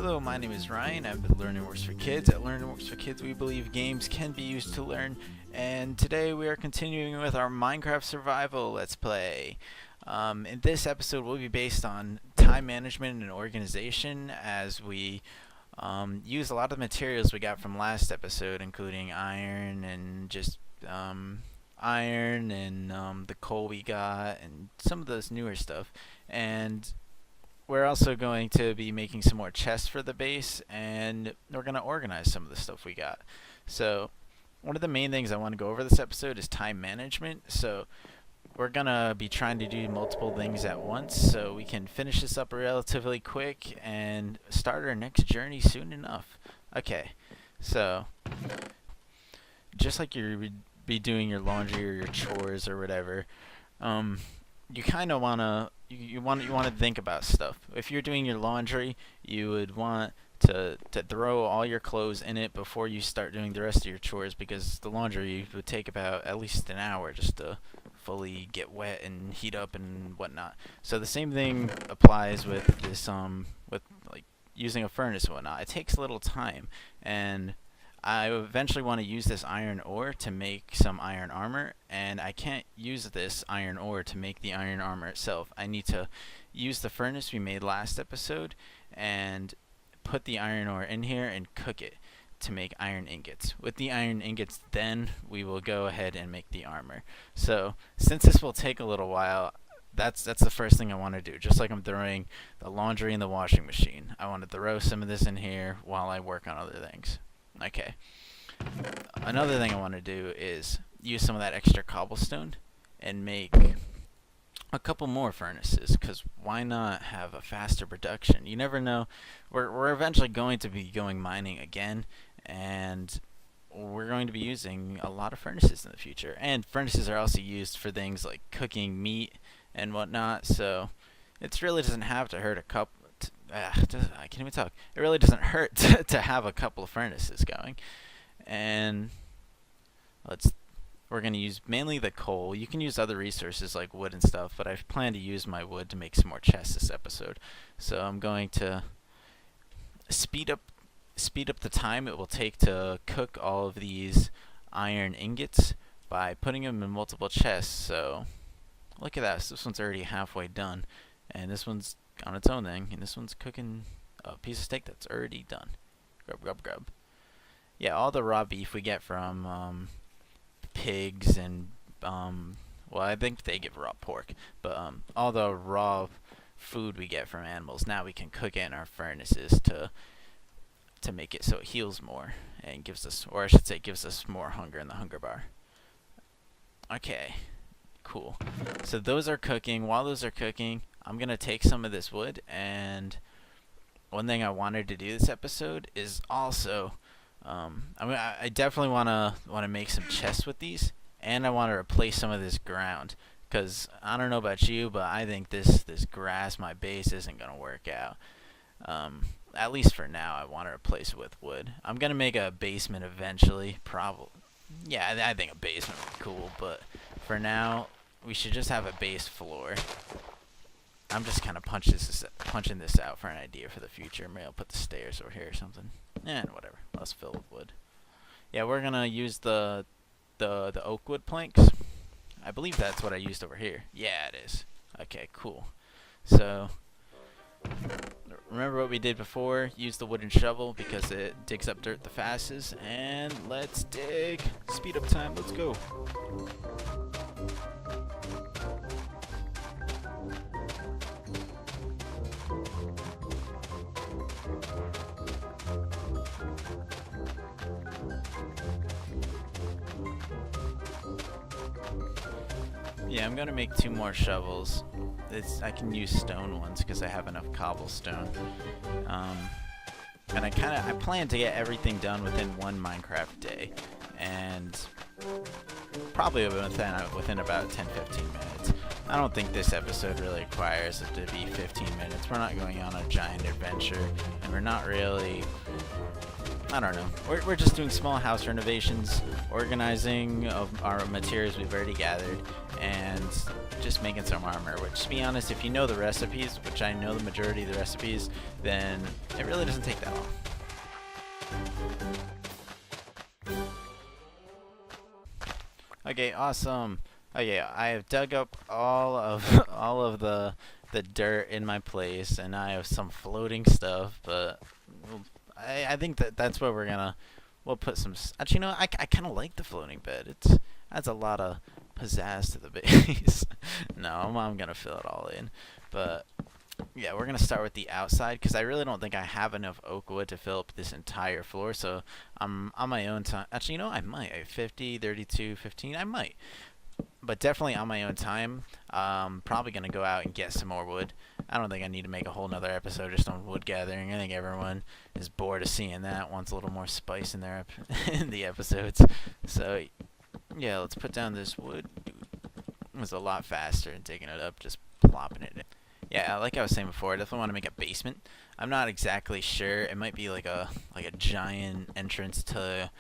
Hello, my name is Ryan. I'm with Learning Works for Kids. At Learning Works for Kids, we believe games can be used to learn, and today we are continuing with our Minecraft Survival Let's Play. In this episode, will be based on time management and organization as we use a lot of the materials we got from last episode, including iron and the coal we got and some of this newer stuff. And we're also going to be making some more chests for the base, and we're going to organize some of the stuff we got. So one of the main things I want to go over this episode is time management. So we're going to be trying to do multiple things at once so we can finish this up relatively quick and start our next journey soon enough. Okay, so just like you would be doing your laundry or your chores or whatever, you kind of want to you want to think about stuff. If you're doing your laundry, you would want to throw all your clothes in it before you start doing the rest of your chores, because the laundry would take about at least an hour just to fully get wet and heat up and whatnot. So the same thing applies with this with like using a furnace and whatnot. It takes a little time, and I eventually want to use this iron ore to make some iron armor, and I can't use this iron ore to make the iron armor itself. I need to use the furnace we made last episode and put the iron ore in here and cook it to make iron ingots. With the iron ingots, then we will go ahead and make the armor. So since this will take a little while, that's the first thing I want to do. Just like I'm throwing the laundry in the washing machine, I want to throw some of this in here while I work on other things. Okay. Another thing I want to do is use some of that extra cobblestone and make a couple more furnaces, because why not have a faster production? You never know. We're eventually going to be going mining again, and we're going to be using a lot of furnaces in the future. And furnaces are also used for things like cooking meat and whatnot, so it really doesn't have to hurt a couple. I can't even talk. It really doesn't hurt to have a couple of furnaces going. And we're going to use mainly the coal. You can use other resources like wood and stuff, but I plan to use my wood to make some more chests this episode. So I'm going to speed up the time it will take to cook all of these iron ingots by putting them in multiple chests. So look at that. So this one's already halfway done, and this one's on its own thing, and this one's cooking a piece of steak that's already done. Grub, grub, grub. Yeah, all the raw beef we get from pigs and well, I think they give raw pork, but all the raw food we get from animals, now we can cook it in our furnaces to make it so it heals more and gives us, or I should say, gives us more hunger in the hunger bar. Okay, cool. So those are cooking. While those are cooking, I'm going to take some of this wood, and one thing I wanted to do this episode is also, I definitely want to make some chests with these, and I want to replace some of this ground, because I don't know about you, but I think this grass, my base, isn't going to work out. At least for now, I want to replace it with wood. I'm going to make a basement eventually, probably. Yeah, I think a basement would be cool, but for now, we should just have a base floor. I'm just kind of punching this out for an idea for the future. Maybe I'll put the stairs over here or something. Whatever. Let's fill with wood. Yeah, we're gonna use the oak wood planks. I believe that's what I used over here. Yeah, it is. Okay, cool. So remember what we did before? Use the wooden shovel because it digs up dirt the fastest. And let's dig. Speed up time. Let's go. Yeah, I'm gonna make 2 more shovels. I can use stone ones because I have enough cobblestone. And I plan to get everything done within one Minecraft day, and probably within about 10-15 minutes. I don't think this episode really requires it to be 15 minutes. We're not going on a giant adventure, and we're not really I don't know. We're just doing small house renovations, organizing of our materials we've already gathered, and just making some armor. Which, to be honest, if you know the recipes, which I know the majority of the recipes, then it really doesn't take that long. Okay, awesome. Okay, I have dug up all of all of the dirt in my place, and I have some floating stuff. But I think that's where we'll put some. Actually, no, I kind of like the floating bed. It's adds a lot of pizzazz to the base. No, I'm gonna fill it all in, but yeah, we're gonna start with the outside because I really don't think I have enough oak wood to fill up this entire floor. So I'm on my own time. Actually, I might. 50, 32, 15. I might, but definitely on my own time. Probably gonna go out and get some more wood. I don't think I need to make a whole nother episode just on wood gathering. I think everyone is bored of seeing that. Wants a little more spice in their in the episodes. So yeah, let's put down this wood. It was a lot faster than digging it up, just plopping it in. Yeah, like I was saying before, I definitely want to make a basement. I'm not exactly sure. It might be like a giant entrance to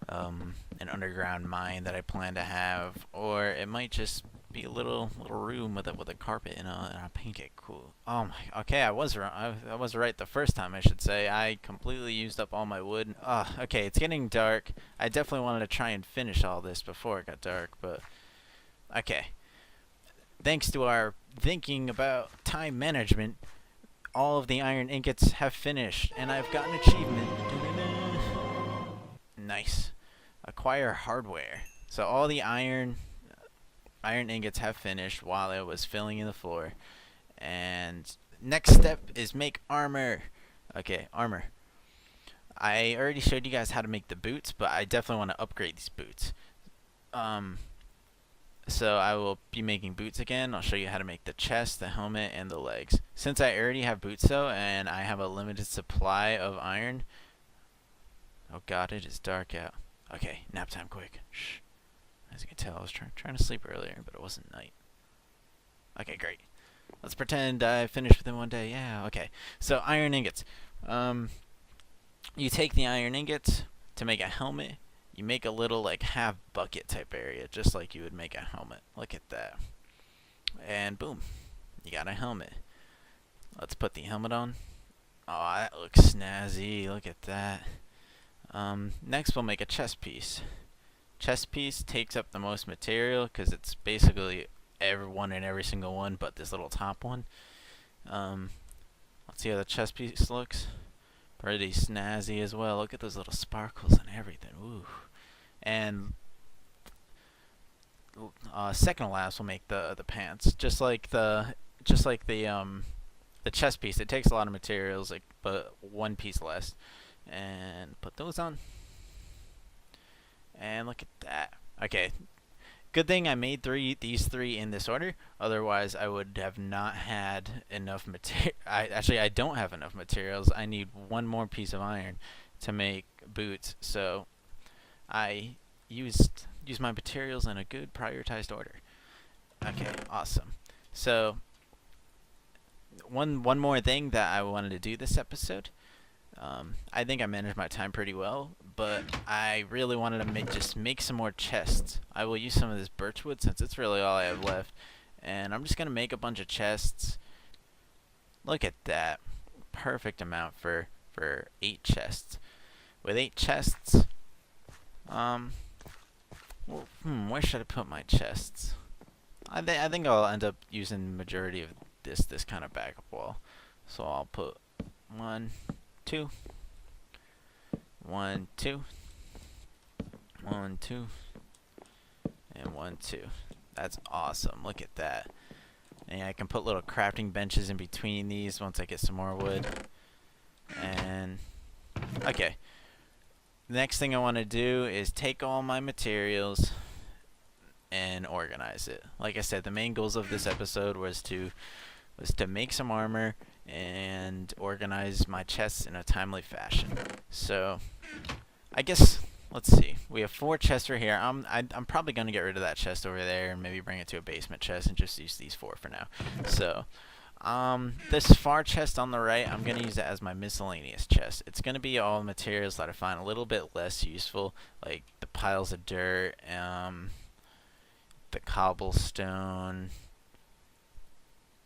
an underground mine that I plan to have, or it might just be a little room with a carpet and a pancake. Cool. Oh my. Okay, I was wrong. I was right the first time, I should say. I completely used up all my wood. Okay, it's getting dark. I definitely wanted to try and finish all this before it got dark, but okay. Thanks to our thinking about time management, all of the iron ingots have finished, and I've got an achievement. Nice. Acquire hardware. So all the iron ingots have finished while it was filling in the floor. And next step is make armor. Okay, armor. I already showed you guys how to make the boots, but I definitely want to upgrade these boots. So I will be making boots again. I'll show you how to make the chest, the helmet, and the legs. Since I already have boots though, and I have a limited supply of iron. Oh god, it is dark out. Okay, nap time quick. Shh. As you can tell, I was trying to sleep earlier, but it wasn't night. Okay, great. Let's pretend I finished within one day. Yeah, okay. So iron ingots. You take the iron ingots to make a helmet. You make a little like half bucket type area, just like you would make a helmet. Look at that. And boom, you got a helmet. Let's put the helmet on. Oh, that looks snazzy. Look at that. Next we'll make a chest piece. Chest piece takes up the most material because it's basically every single one but this little top one. Let's see how the chest piece looks. Pretty snazzy as well. Look at those little sparkles and everything. Ooh. And second to last, we'll make the pants. Just like the chest piece. It takes a lot of materials, but one piece less. And put those on. And look at that. Okay. Good thing I made these three in this order. Otherwise, I would have not had enough material. I don't have enough materials. I need one more piece of iron to make boots. So I used my materials in a good prioritized order. Okay, awesome. So one more thing that I wanted to do this episode. I think I managed my time pretty well, but I really wanted to just make some more chests. I will use some of this birchwood since it's really all I have left, and I'm just gonna make a bunch of chests. Look at that, perfect amount for 8 chests. With 8 chests, where should I put my chests? I think I'll end up using the majority of this kind of backup wall. So I'll put 1, 2, 1, 2, 1, 2, and 1, 2. That's awesome. Look at that. And I can put little crafting benches in between these once I get some more wood. And okay. The next thing I want to do is take all my materials and organize it. Like I said, the main goals of this episode was to make some armor and organize my chests in a timely fashion. So I guess let's see. We have 4 chests right here. I'm probably gonna get rid of that chest over there and maybe bring it to a basement chest and just use these 4 for now. So This far chest on the right, I'm going to use it as my miscellaneous chest. It's going to be all materials that I find a little bit less useful, like the piles of dirt, the cobblestone,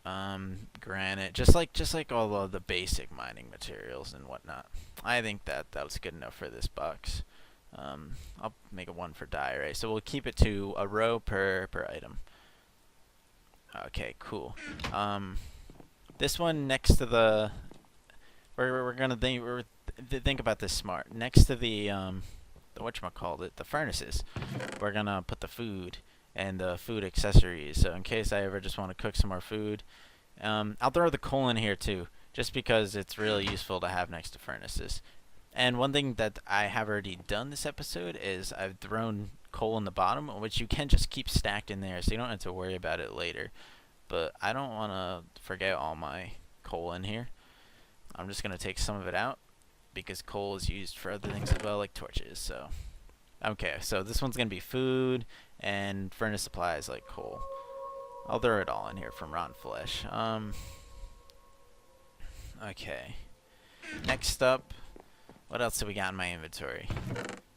granite, just like all of the basic mining materials and whatnot. I think that was good enough for this box. I'll make a one for dye, right? So we'll keep it to a row per item. Okay, cool. This one next to the, we're gonna think about this smart. Next to the whatchamacallit, the furnaces, we're gonna put the food and the food accessories. So in case I ever just want to cook some more food, I'll throw the coal in here too, just because it's really useful to have next to furnaces. And one thing that I have already done this episode is I've thrown coal in the bottom, which you can just keep stacked in there, so you don't have to worry about it later. But I don't want to forget all my coal in here. I'm just going to take some of it out because coal is used for other things as well, like torches. So, okay, so this one's going to be food and furnace supplies like coal. I'll throw it all in here from rotten flesh. Okay. Next up, what else do we got in my inventory?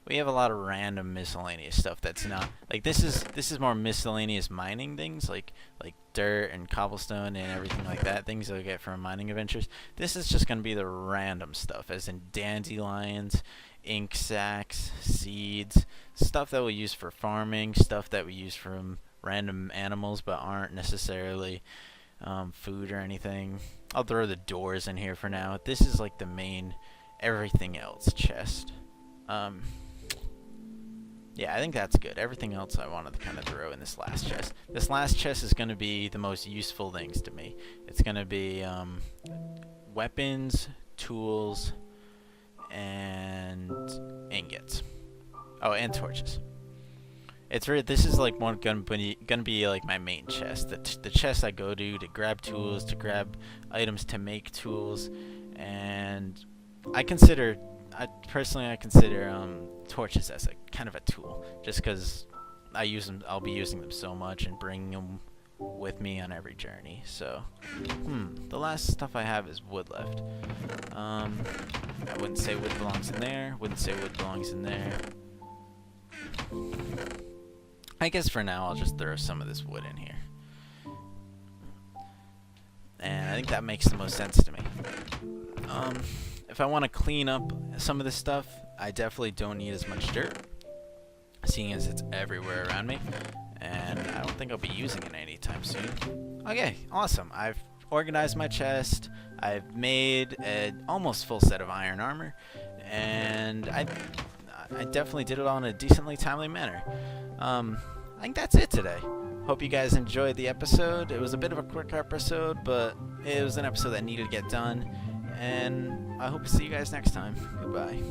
We have a lot of random miscellaneous stuff that's not like this is more miscellaneous mining things like dirt and cobblestone and everything like that, things you'll get from mining adventures. This is just gonna be the random stuff, as in dandelions, ink sacs, seeds, stuff that we use for farming, stuff that we use from random animals but aren't necessarily food or anything. I'll throw the doors in here for now. This is like the main everything else chest. Yeah, I think that's good. Everything else I wanted to kind of throw in this last chest. This last chest is going to be the most useful things to me. It's going to be weapons, tools, and ingots. Oh, and torches. This is like one gonna be like my main chest. The chest I go to grab tools, to grab items to make tools, and I personally consider torches as a kind of a tool, just because I'll be using them so much and bringing them with me on every journey. So, the last stuff I have is wood left. I wouldn't say wood belongs in there. Wouldn't say wood belongs in there. I guess for now I'll just throw some of this wood in here. And I think that makes the most sense to me. If I want to clean up some of this stuff, I definitely don't need as much dirt, seeing as it's everywhere around me, and I don't think I'll be using it anytime soon. Okay, awesome. I've organized my chest, I've made an almost full set of iron armor, and I definitely did it all in a decently timely manner. I think that's it today. Hope you guys enjoyed the episode. It was a bit of a quick episode, but it was an episode that needed to get done. And I hope to see you guys next time. Goodbye.